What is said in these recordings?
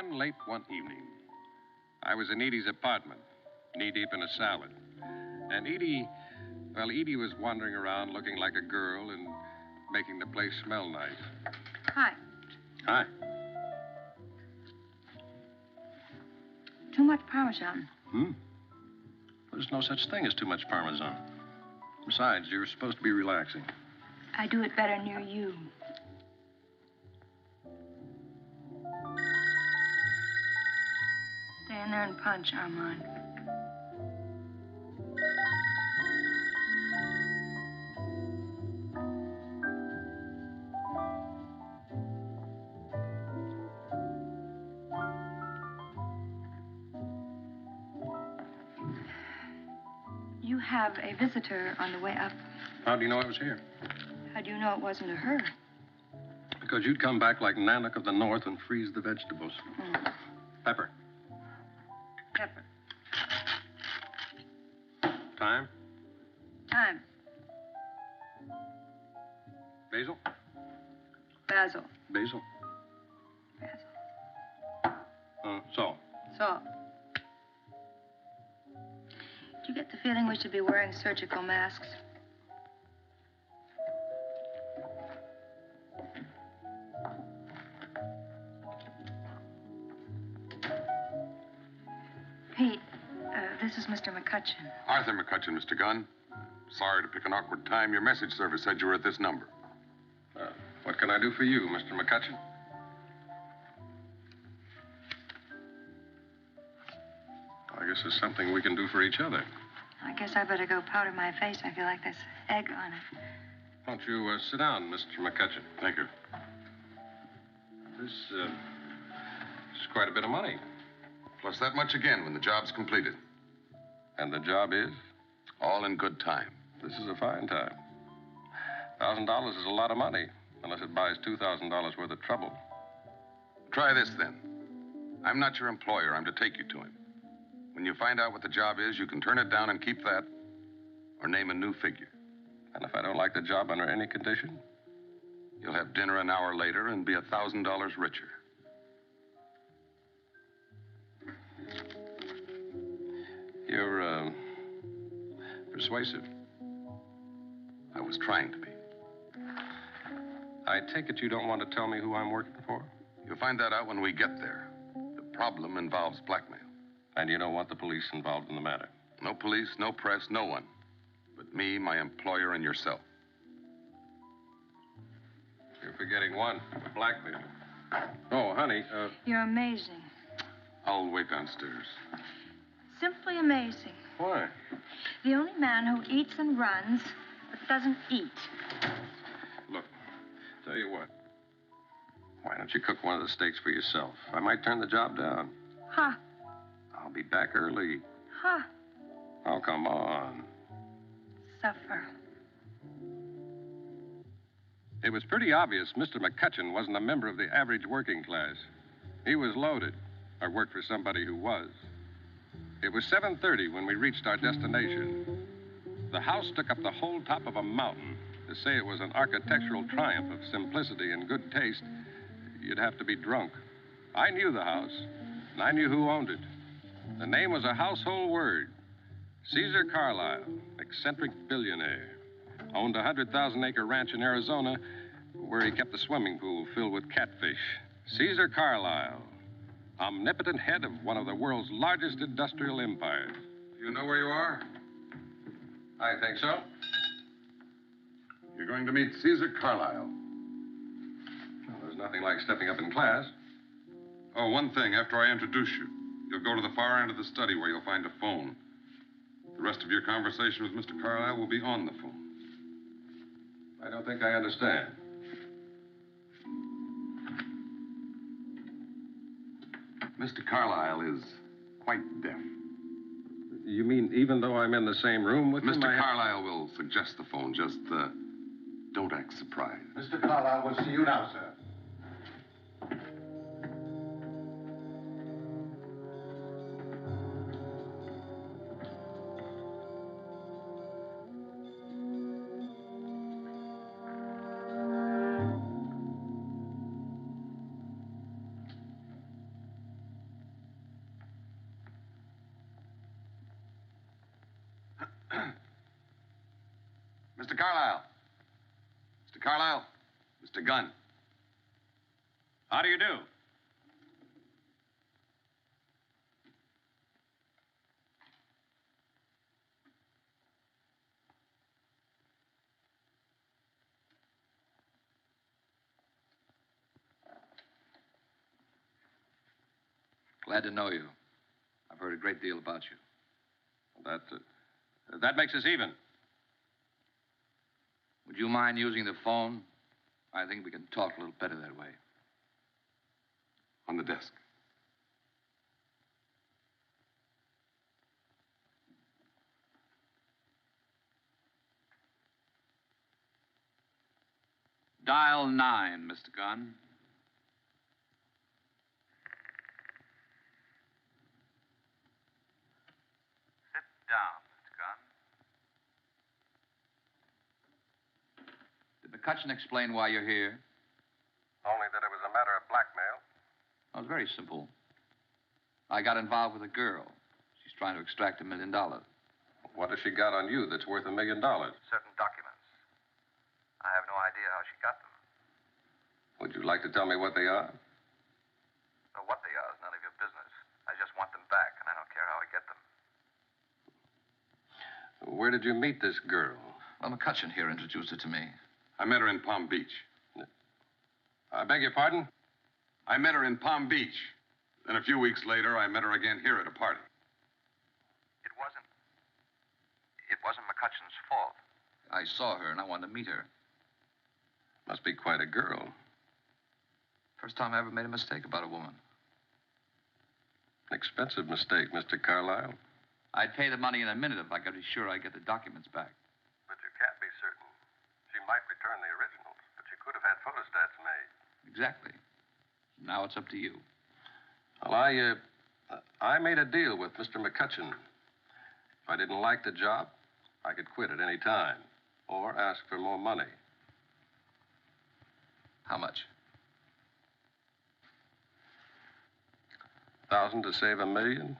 began late one evening. I was in Edie's apartment, knee-deep in a salad. And Edie was wandering around looking like a girl and making the place smell nice. Hi. Hi. Too much Parmesan. There's no such thing as too much Parmesan. Besides, you're supposed to be relaxing. I do it better near you. Stay in there and punch, Armand. You have a visitor on the way up. How do you know I was here? How do you know it wasn't a her? Because you'd come back like Nanak of the North and freeze the vegetables. Pepper. Pepper. Time? Time. Basil? Basil. Basil? Basil. Salt. Salt. Do you get the feeling we should be wearing surgical masks? Pete, this is Mr. McCutchen. Arthur McCutchen, Mr. Gunn. Sorry to pick an awkward time. Your message service said you were at this number. What can I do for you, Mr. McCutchen? I guess there's something we can do for each other. I guess I better go powder my face. I feel like there's egg on it. Won't you sit down, Mr. McCutchen? Thank you. This is quite a bit of money. Plus that much again when the job's completed. And the job is? All in good time. This is a fine time. $1,000 is a lot of money, unless it buys $2,000 worth of trouble. Try this, then. I'm not your employer. I'm to take you to him. When you find out what the job is, you can turn it down and keep that, or name a new figure. And if I don't like the job under any condition? You'll have dinner an hour later and be $1,000 richer. You're, persuasive. I was trying to be. I take it you don't want to tell me who I'm working for? You'll find that out when we get there. The problem involves blackmail. And you don't want the police involved in the matter? No police, no press, no one. But me, my employer, and yourself. You're forgetting one, blackmail. Oh, honey, You're amazing. I'll wait downstairs. Simply amazing. Why? The only man who eats and runs, but doesn't eat. Look, tell you what. Why don't you cook one of the steaks for yourself? I might turn the job down. Ha. I'll be back early. Ha. Oh, come on. Suffer. It was pretty obvious Mr. McCutchen wasn't a member of the average working class. He was loaded, or worked for somebody who was. It was 7:30 when we reached our destination. The house took up the whole top of a mountain. To say it was an architectural triumph of simplicity and good taste, you'd have to be drunk. I knew the house, and I knew who owned it. The name was a household word. Caesar Carlile, eccentric billionaire. Owned a 100,000-acre ranch in Arizona where he kept a swimming pool filled with catfish. Caesar Carlile, omnipotent head of one of the world's largest industrial empires. Do you know where you are? I think so. You're going to meet Caesar Carlile. Well, there's nothing like stepping up in class. Oh, one thing. After I introduce you, you'll go to the far end of the study where you'll find a phone. The rest of your conversation with Mr. Carlile will be on the phone. I don't think I understand. Mr. Carlile is quite deaf. You mean even though I'm in the same room with him? Mr. Carlile will suggest the phone. Just don't act surprised. Mr. Carlile will see you now, sir. Mr. Carlile. Mr. Carlile. Mr. Gunn. How do you do? Glad to know you. I've heard a great deal about you. That makes us even. Would you mind using the phone? I think we can talk a little better that way. On the desk. Dial 9, Mr. Gunn. Sit down, Mr. Gunn. Did McCutchen explain why you're here? Only that it was a matter of blackmail. Oh, it's very simple. I got involved with a girl. She's trying to extract $1 million. What has she got on you that's worth $1 million? Certain documents. I have no idea how she got them. Would you like to tell me what they are? What they are is none of your business. I just want them back, and I don't care how I get them. Where did you meet this girl? Well, McCutchen here introduced her to me. I met her in Palm Beach. I beg your pardon? I met her in Palm Beach. Then a few weeks later, I met her again here at a party. It wasn't McCutchen's fault. I saw her, and I wanted to meet her. Must be quite a girl. First time I ever made a mistake about a woman. An expensive mistake, Mr. Carlile. I'd pay the money in a minute if I could be sure I'd get the documents back. But you can't be certain. She might return the originals, but she could have had photostats made. Exactly. Now it's up to you. Well, I made a deal with Mr. McCutchen. If I didn't like the job, I could quit at any time or ask for more money. How much? 1,000 to save $1 million?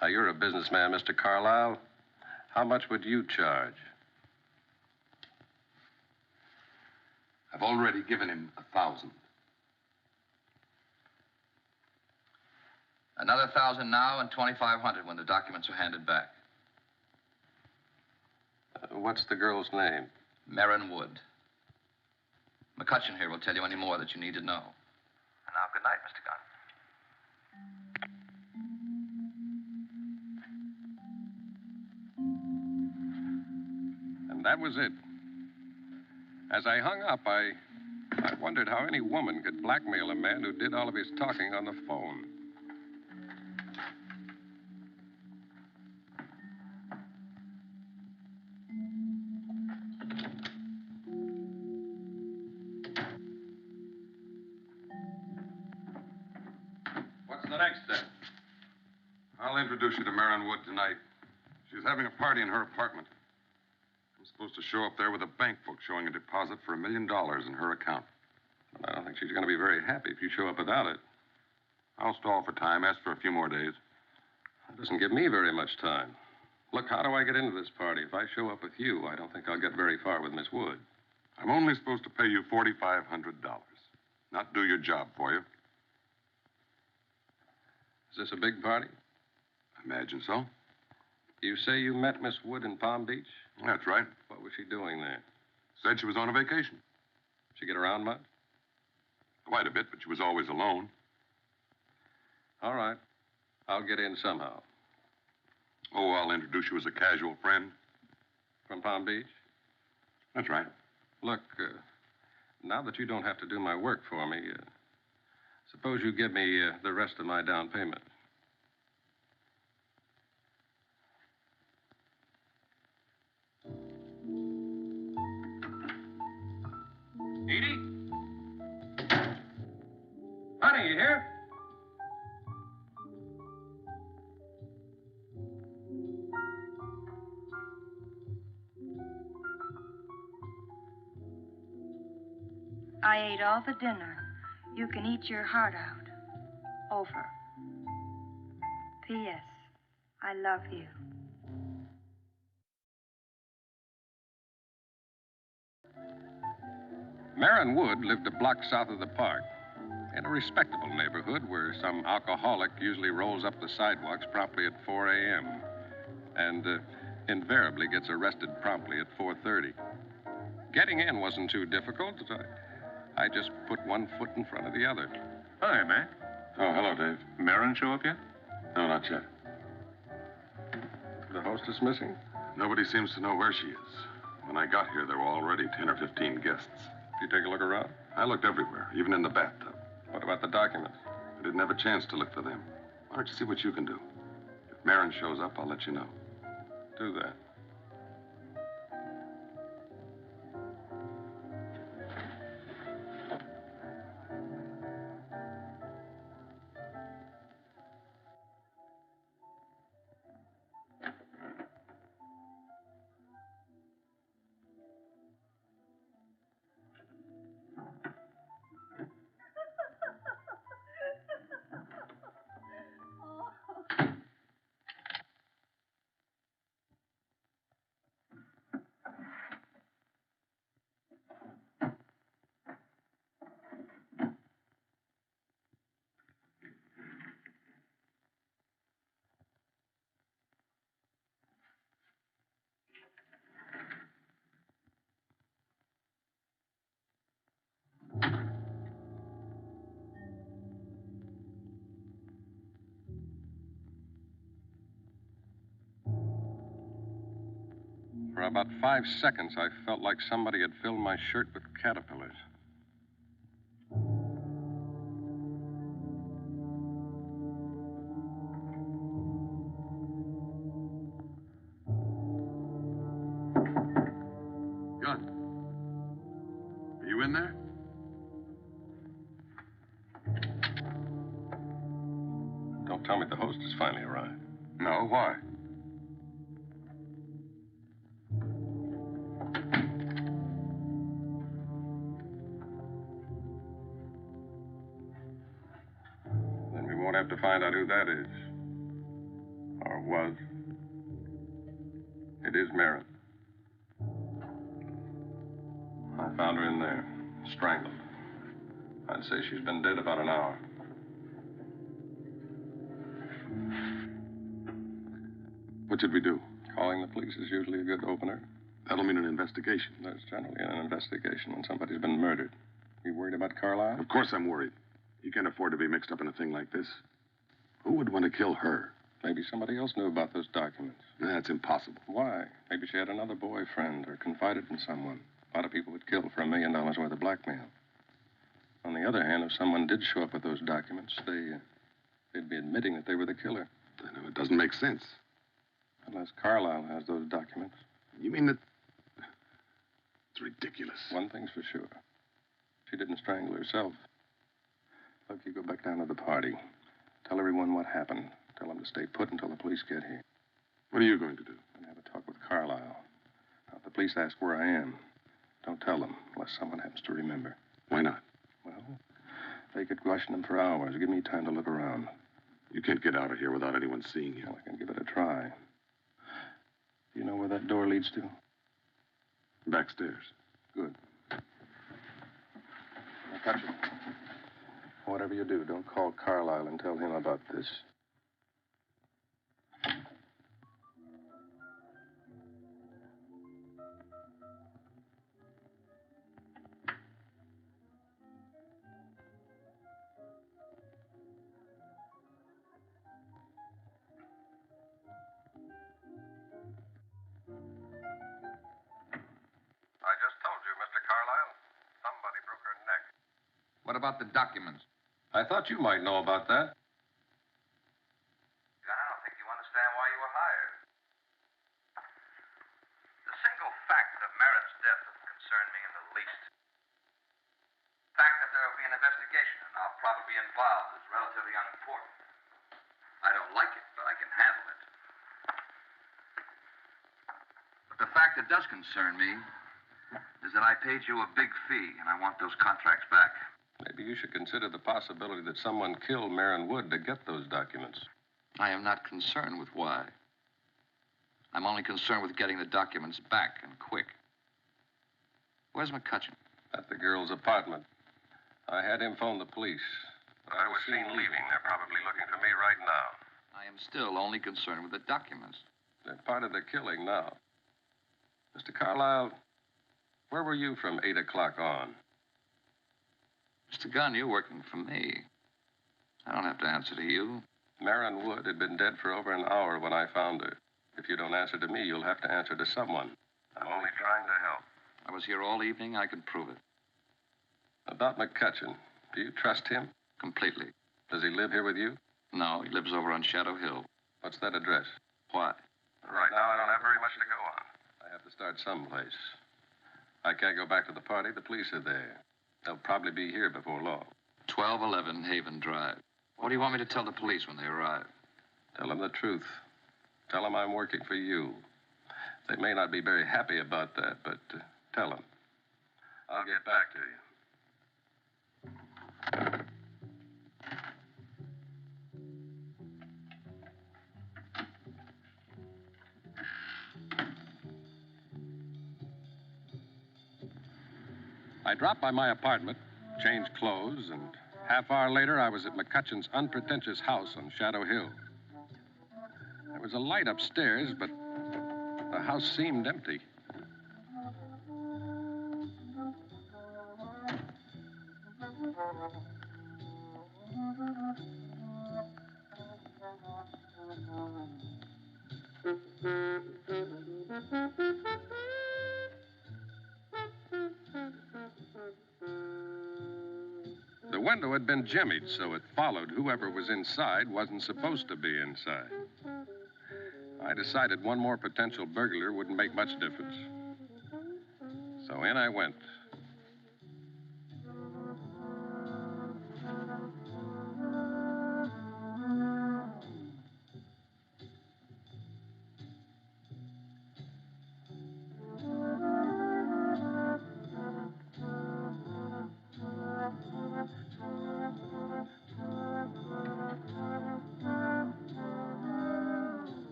Now, you're a businessman, Mr. Carlile. How much would you charge? I've already given him 1,000. Another 1,000 now and 2,500 when the documents are handed back. What's the girl's name? Merrin Wood. McCutchen here will tell you any more that you need to know. And now, good night, Mr. Gunn. And that was it. As I hung up, I wondered how any woman could blackmail a man who did all of his talking on the phone. What's the next step? I'll introduce you to Merrin Wood tonight. She's having a party in her apartment. I'm supposed to show up there with a bank book showing a deposit for $1 million in her account. Well, I don't think she's going to be very happy if you show up without it. I'll stall for time, ask for a few more days. That doesn't give me very much time. Look, how do I get into this party? If I show up with you, I don't think I'll get very far with Miss Wood. I'm only supposed to pay you $4,500. Not do your job for you. Is this a big party? I imagine so. You say you met Miss Wood in Palm Beach? That's right. What was she doing there? Said she was on a vacation. She get around much? Quite a bit, but she was always alone. All right. I'll get in somehow. Oh, I'll introduce you as a casual friend. From Palm Beach? That's right. Look, now that you don't have to do my work for me, suppose you give me the rest of my down payment. Edie? Honey, you here? I ate all the dinner. You can eat your heart out. Over. P.S. I love you. Marin Wood lived a block south of the park, in a respectable neighborhood where some alcoholic usually rolls up the sidewalks promptly at 4 a.m. and invariably gets arrested promptly at 4:30. Getting in wasn't too difficult. I just put one foot in front of the other. Hi, Mac. Oh, hello, Dave. Marin show up yet? No, not yet. The hostess missing? Nobody seems to know where she is. When I got here, there were already 10 or 15 guests. You take a look around? I looked everywhere, even in the bathtub. What about the documents? I didn't have a chance to look for them. Why don't you see what you can do? If Marin shows up, I'll let you know. Do that. For about 5 seconds, I felt like somebody had filled my shirt with caterpillars. Gunn. Are you in there? Don't tell me the host has finally arrived. No, why? Then we won't have to find out who that is. Or was. It is Marin. I found her in there, strangled. I'd say she's been dead about an hour. What should we do? Calling the police is usually a good opener. That'll mean an investigation. There's generally an investigation when somebody's been murdered. You worried about Carlile? Of course I'm worried. You can't afford to be mixed up in a thing like this. Who would want to kill her? Maybe somebody else knew about those documents. That's impossible. Why? Maybe she had another boyfriend or confided in someone. A lot of people would kill for $1 million worth of blackmail. On the other hand, if someone did show up with those documents, they'd be admitting that they were the killer. I know, it doesn't make sense. Unless Carlile has those documents. You mean that... It's ridiculous. One thing's for sure. She didn't strangle herself. Look, you go back down to the party. Tell everyone what happened. Tell them to stay put until the police get here. What are you going to do? And have a talk with Carlile. Now, if the police ask where I am, don't tell them unless someone happens to remember. Why not? Well, they could question them for hours. Give me time to look around. You can't get out of here without anyone seeing you. Well, I can give it a try. Do you know where that door leads to? Backstairs. Good. McCutchen, whatever you do, don't call Carlile and tell him about this. I just told you, Mr. Carlile. Somebody broke her neck. What about the documents? I thought you might know about that. Gunn, I don't think you understand why you were hired. The single fact of Marin's death doesn't concern me in the least. The fact that there will be an investigation and I'll probably be involved is relatively unimportant. I don't like it, but I can handle it. But the fact that does concern me is that I paid you a big fee, and I want those contracts back. Maybe you should consider the possibility that someone killed Marin Wood to get those documents. I am not concerned with why. I'm only concerned with getting the documents back, and quick. Where's McCutchen? At the girl's apartment. I had him phone the police. But I was seen leaving. They're probably looking for me right now. I am still only concerned with the documents. They're part of the killing now. Mr. Carlile, where were you from 8 o'clock on? Mr. Gunn, you're working for me. I don't have to answer to you. Marion Wood had been dead for over an hour when I found her. If you don't answer to me, you'll have to answer to someone. I'm only trying to help. I was here all evening. I can prove it. About McCutchen, do you trust him? Completely. Does he live here with you? No, he lives over on Shadow Hill. What's that address? Why? Right now, I don't have very much to go on. I have to start someplace. I can't go back to the party. The police are there. They'll probably be here before long. 1211 Haven Drive. What do you want me to tell the police when they arrive? Tell them the truth. Tell them I'm working for you. They may not be very happy about that, but tell them. I'll get back to you. I dropped by my apartment, changed clothes, and half-hour later, I was at McCutchen's unpretentious house on Shadow Hill. There was a light upstairs, but the house seemed empty. The window had been jimmied, so it followed whoever was inside wasn't supposed to be inside. I decided one more potential burglar wouldn't make much difference. So in I went.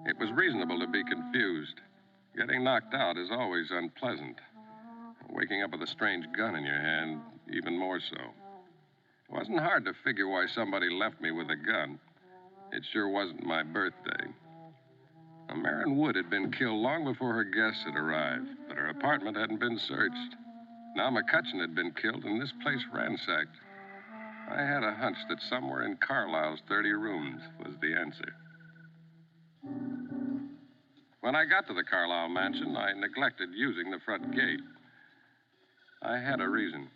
It was reasonable to be confused. Getting knocked out is always unpleasant. Waking up with a strange gun in your hand, even more so. It wasn't hard to figure why somebody left me with a gun. It sure wasn't my birthday. Now, Marion Wood had been killed long before her guests had arrived, but her apartment hadn't been searched. Now McCutchen had been killed and this place ransacked. I had a hunch that somewhere in Carlile's 30 rooms was the answer. When I got to the Carlile mansion, I neglected using the front gate. I had a reason.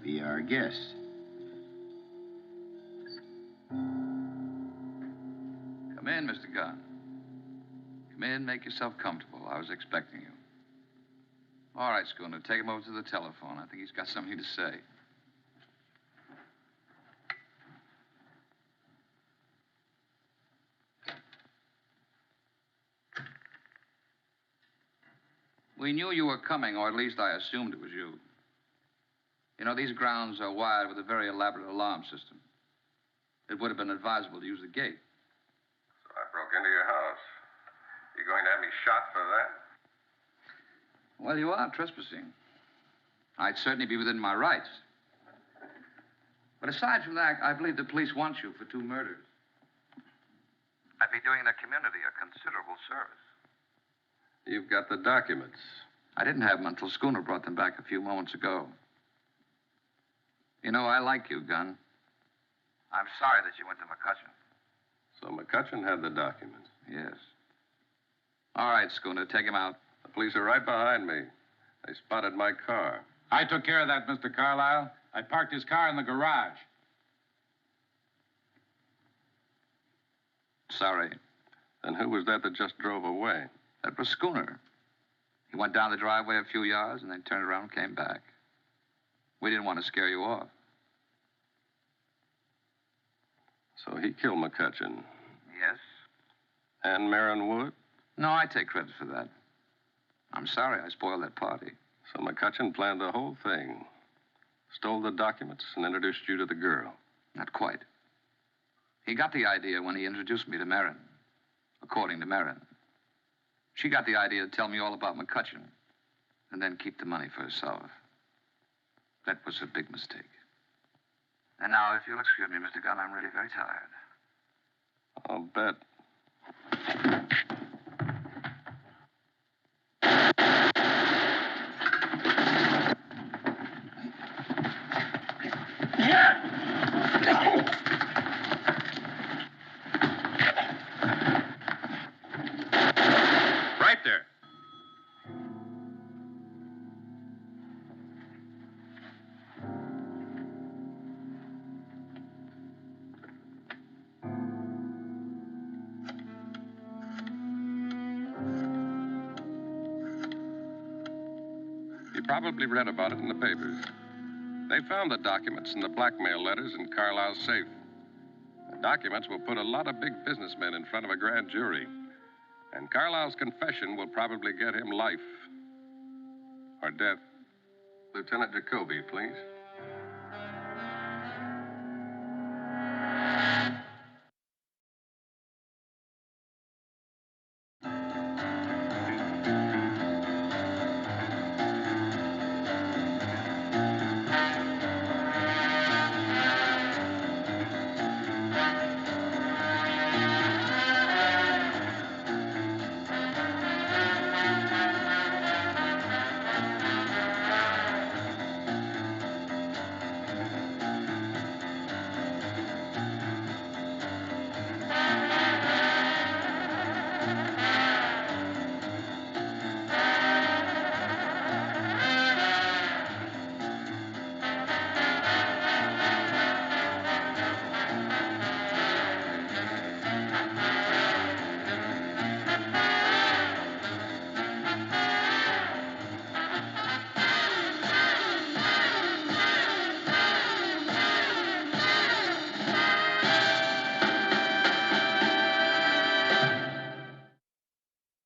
Be our guest. Come in, Mr. Gunn. Come in, make yourself comfortable. I was expecting you. All right, Schooner. Take him over to the telephone. I think he's got something to say. We knew you were coming, or at least I assumed it was you. You know, these grounds are wired with a very elaborate alarm system. It would have been advisable to use the gate. So I broke into your house. You going to have me shot for that? Well, you are trespassing. I'd certainly be within my rights. But aside from that, I believe the police want you for 2 murders. I'd be doing the community a considerable service. You've got the documents. I didn't have them until Schooner brought them back a few moments ago. You know, I like you, Gunn. I'm sorry that you went to McCutchen. So McCutchen had the documents. Yes. All right, Schooner, take him out. The police are right behind me. They spotted my car. I took care of that, Mr. Carlile. I parked his car in the garage. Sorry. Then who was that just drove away? That was Schooner. He went down the driveway a few yards and then turned around and came back. We didn't want to scare you off. So he killed McCutchen. Yes? And Marin Wood? No, I take credit for that. I'm sorry I spoiled that party. So McCutchen planned the whole thing. Stole the documents and introduced you to the girl. Not quite. He got the idea when he introduced me to Marin. According to Marin. She got the idea to tell me all about McCutchen and then keep the money for herself. That was a big mistake. And now, if you'll excuse me, Mr. Gunn, I'm really very tired. I'll bet. Right there. You probably read about it in the papers. They found the documents and the blackmail letters in Carlile's safe. The documents will put a lot of big businessmen in front of a grand jury. And Carlile's confession will probably get him life. Or death. Lieutenant Jacoby, please.